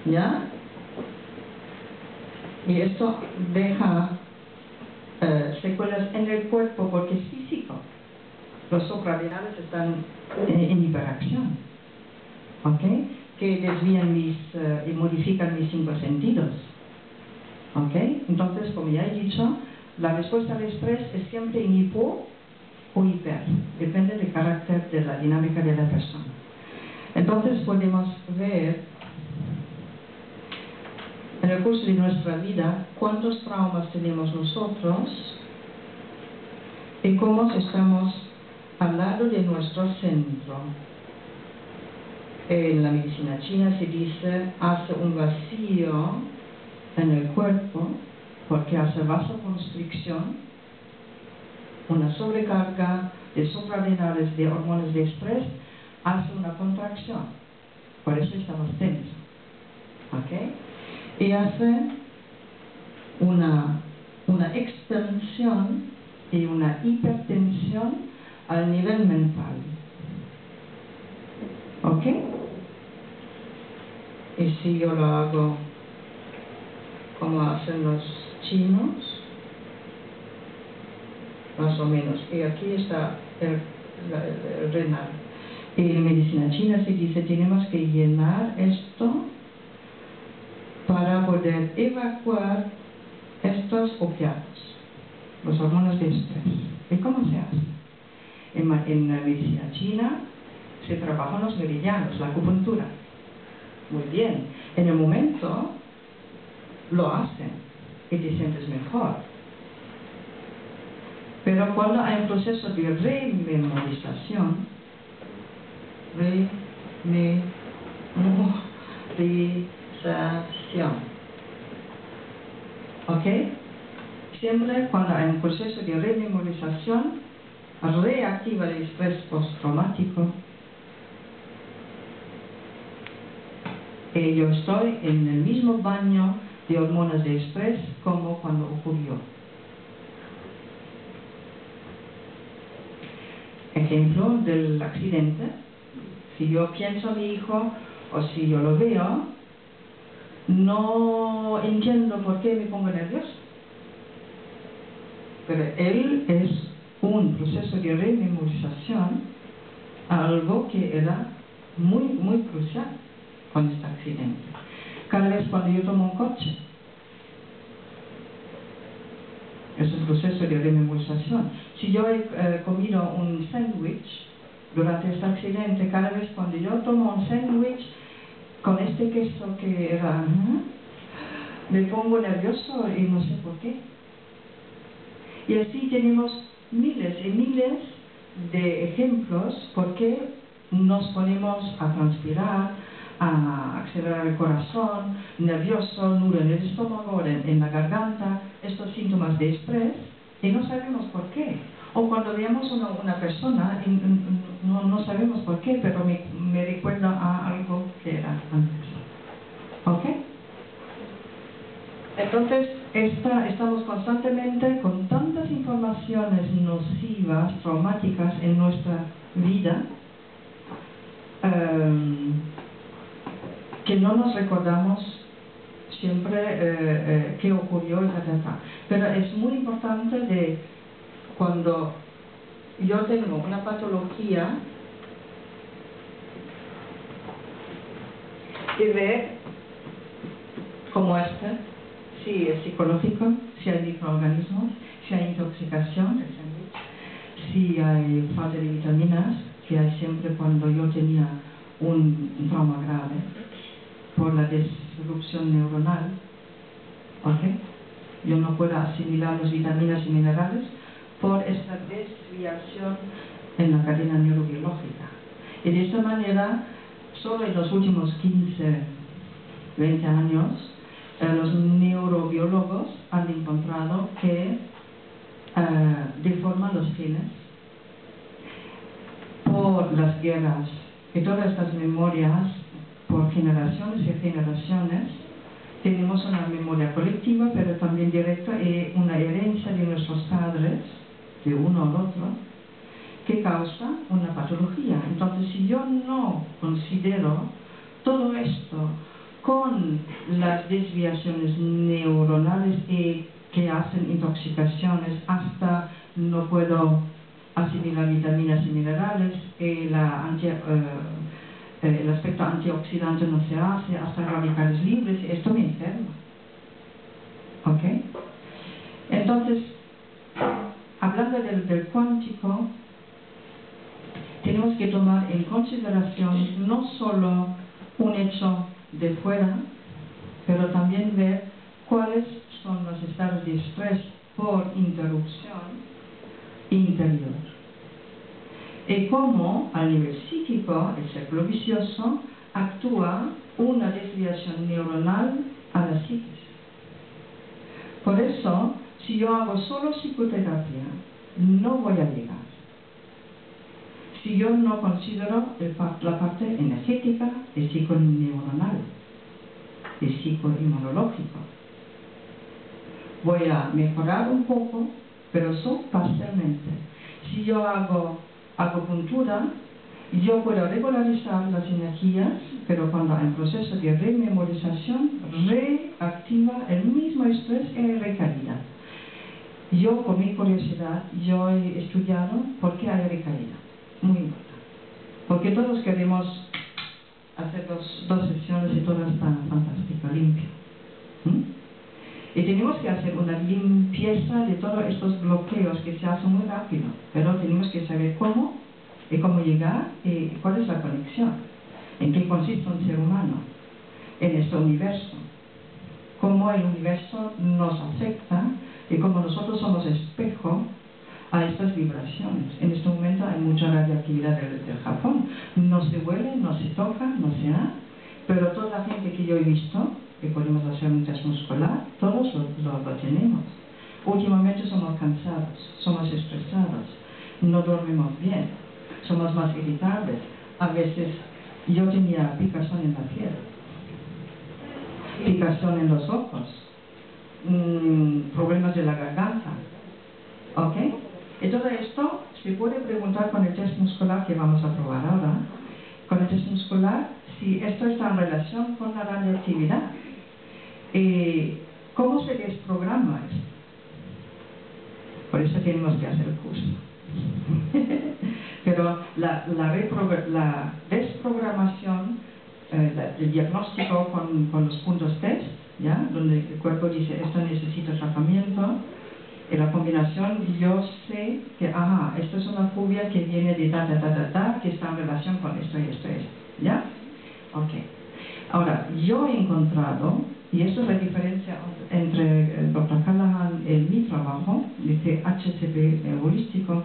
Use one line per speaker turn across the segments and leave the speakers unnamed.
¿Ya? Y esto deja secuelas en el cuerpo porque es físico. Los suprarrenales están en hiperacción, ¿ok? Que desvían y modifican mis 5 sentidos, ¿ok? Entonces, como ya he dicho, la respuesta al estrés es siempre en hipo o hiper, depende del carácter de la dinámica de la persona. Entonces podemos ver en el curso de nuestra vida cuántos traumas tenemos nosotros y cómo estamos al lado de nuestro centro. En la medicina china se dice hace un vacío en el cuerpo porque hace vasoconstricción, una sobrecarga de suprarrenales de hormonas de estrés, hace una contracción, por eso estamos tensos, ¿ok? Y hace una extensión y una hipertensión al nivel mental, ¿ok? Y si yo lo hago como hacen los chinos, más o menos, y aquí está el renal. Y en medicina china se dice, tenemos que llenar esto para poder evacuar estos opiatos, los hormonas de estrés. ¿Y cómo se hace? En la medicina china se trabajan los meridianos, la acupuntura. Muy bien. En el momento lo hacen y te sientes mejor. Pero cuando hay un proceso de rememorización, ¿ok? Siempre cuando hay un proceso de rememorización, reactiva el estrés postraumático. Y yo estoy en el mismo baño de hormonas de estrés como cuando ocurrió. Ejemplo del accidente. Si yo pienso a mi hijo o si yo lo veo, no entiendo por qué me pongo nervioso. Pero él es un proceso de rememorización, algo que era muy crucial con este accidente. Cada vez cuando yo tomo un coche, es un proceso de rememorización. Si yo he comido un sándwich durante este accidente, cada vez cuando yo tomo un sándwich con este queso que era, me pongo nervioso y no sé por qué. Y así tenemos miles y miles de ejemplos porque nos ponemos a transpirar, a acelerar el corazón, nervioso, nudo en el estómago, en la garganta, estos síntomas de estrés, y no sabemos por qué. O cuando veamos una persona, no sabemos por qué, pero me recuerda a algo que era antes. ¿Ok? Entonces, estamos constantemente con tantas informaciones nocivas, traumáticas en nuestra vida, que no nos recordamos siempre qué ocurrió, etc. Pero es muy importante de cuando yo tengo una patología y ver como si es psicológico, si hay microorganismos, si hay intoxicación, si hay falta de vitaminas, que hay siempre cuando yo tenía un trauma grave por la disrupción neuronal, ¿ok? Yo no puedo asimilar las vitaminas y minerales por esta desviación en la cadena neurobiológica. Y de esta manera, solo en los últimos 15, 20 años, los neurobiólogos han encontrado que deforman los genes por las guerras y todas estas memorias por generaciones y generaciones. Tenemos una memoria colectiva, pero también directa, y una herencia de nuestros padres, de uno al otro, que causa una patología. Entonces, si yo no considero todo esto con las desviaciones neuronales que hacen intoxicaciones hasta no puedo asimilar vitaminas y minerales, el aspecto antioxidante no se hace, hasta radicales libres, esto me enferma. ¿Ok? Entonces, hablando del cuántico, tenemos que tomar en consideración no solo un hecho de fuera, pero también ver cuáles son los estados de estrés por interrupción interior. Y cómo, a nivel psíquico, el círculo vicioso actúa una desviación neuronal a la psiquis. Por eso, si yo hago solo psicoterapia, no voy a llegar. Si yo no considero la parte energética, el psiconeuronal, el psicoinmunológico, voy a mejorar un poco, pero eso parcialmente. Si yo hago acupuntura, yo puedo regularizar las energías, pero cuando hay un proceso de rememorización, reactiva el mismo estrés y recaída. Yo, por mi curiosidad, yo he estudiado por qué hay recaída. Muy importante. Porque todos queremos hacer dos sesiones y todo está fantástico, limpio. Y tenemos que hacer una limpieza de todos estos bloqueos que se hacen muy rápido, pero tenemos que saber cómo y cómo llegar y cuál es la conexión, en qué consiste un ser humano en este universo, cómo el universo nos afecta y cómo nosotros somos espejo a estas vibraciones. En este momento hay mucha radioactividad del Japón, no se huele, no se toca, no se da, pero toda la gente que yo he visto que podemos hacer un test muscular, todos lo tenemos. Últimamente somos cansados, somos estresados, no dormimos bien, somos más irritables. A veces yo tenía picazón en la piel, picazón en los ojos, problemas de la garganta. ¿Ok? Y todo esto se puede preguntar con el test muscular que vamos a probar ahora. Con el test muscular, si esto está en relación con la radioactividad. ¿Cómo se desprograma esto? Por eso tenemos que hacer el curso. Pero la desprogramación, el diagnóstico con los puntos test, ¿ya? Donde el cuerpo dice esto necesita tratamiento, y la combinación yo sé que, esto es una fobia que viene de que está en relación con esto y esto y esto, ¿ya? Ok. Ahora, yo he encontrado, y esto es la diferencia entre el Dr. Callahan y mi trabajo, dice HCP holístico.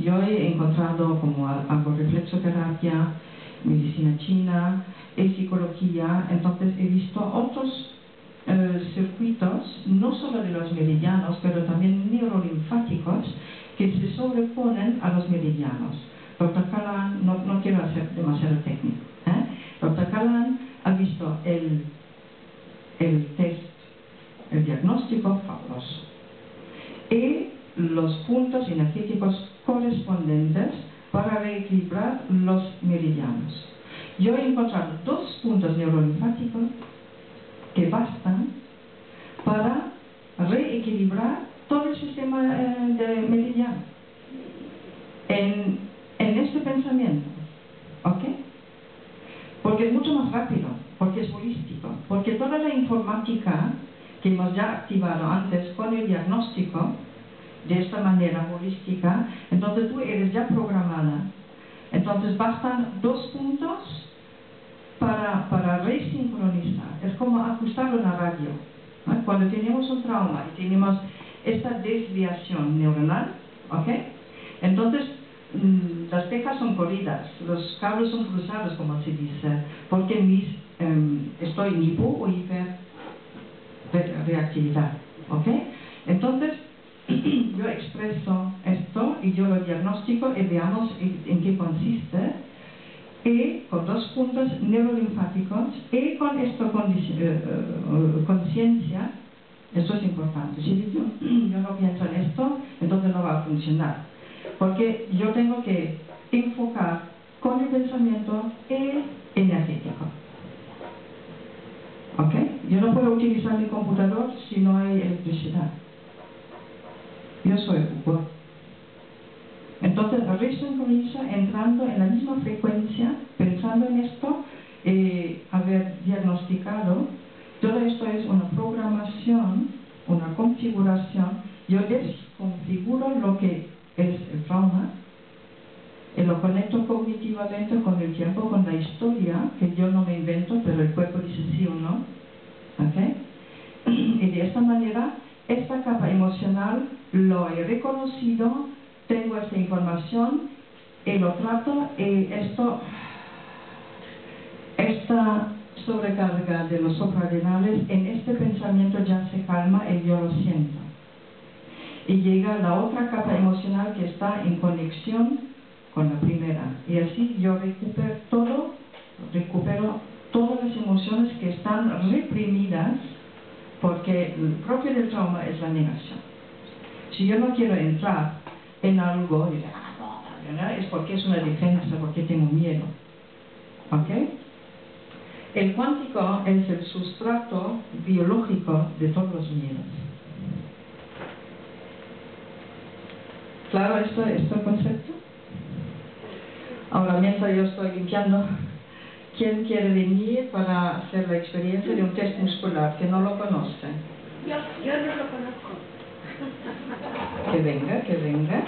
Yo he encontrado como hago reflexoterapia, medicina china y psicología, entonces he visto otros circuitos, no solo de los meridianos, pero también neurolinfáticos, que se sobreponen a los meridianos. Dr. Callahan, no quiero hacer demasiado técnico, Dr. Callahan ha visto el test, el diagnóstico fabuloso, y los puntos energéticos correspondientes para reequilibrar los meridianos. Yo he encontrado 2 puntos neurolinfáticos que bastan para reequilibrar todo el sistema de meridiano en este pensamiento, ¿ok? Porque es mucho más rápido, porque es holístico, porque toda la informática que hemos ya activado antes con el diagnóstico, de esta manera holística, entonces tú eres ya programada. Entonces bastan 2 puntos para resincronizar. Es como ajustar una radio, ¿no? Cuando tenemos un trauma y tenemos esta desviación neuronal, ¿ok? Entonces las tejas son corridas, los cables son cruzados, como se dice, porque estoy en hipo o hiper reactividad, ¿ok? Entonces yo expreso esto y yo lo diagnostico y veamos en qué consiste, y con 2 puntos neurolinfáticos y con esto conciencia. Esto es importante. Si yo no pienso en esto, entonces no va a funcionar, porque yo tengo que enfocar con el pensamiento energético. Yo no puedo utilizar mi computador si no hay electricidad. Yo soy Google. Entonces, resincroniza entrando en la misma frecuencia, pensando en esto, haber diagnosticado. Todo esto es una programación, una configuración. Yo desconfiguro lo que es el trauma y lo conecto cognitivamente con el tiempo, con la historia, que yo no me invento, pero el cuerpo dice sí o no. ¿Okay? Y de esta manera, esta capa emocional lo he reconocido, tengo esta información y lo trato, y esta sobrecarga de los suprarrenales en este pensamiento ya se calma y yo lo siento. Y llega la otra capa emocional que está en conexión con la primera. Y así yo recupero todas las emociones que están reprimidas, porque el propio del trauma es la negación. Si yo no quiero entrar en algo, es porque es una defensa, porque tengo miedo. ¿Ok? El cuántico es el sustrato biológico de todos los miedos. ¿Claro este concepto? Ahora, mientras yo estoy limpiando, ¿quién quiere venir para hacer la experiencia de un test muscular que no lo conoce?
Yo no lo conozco.
Que venga.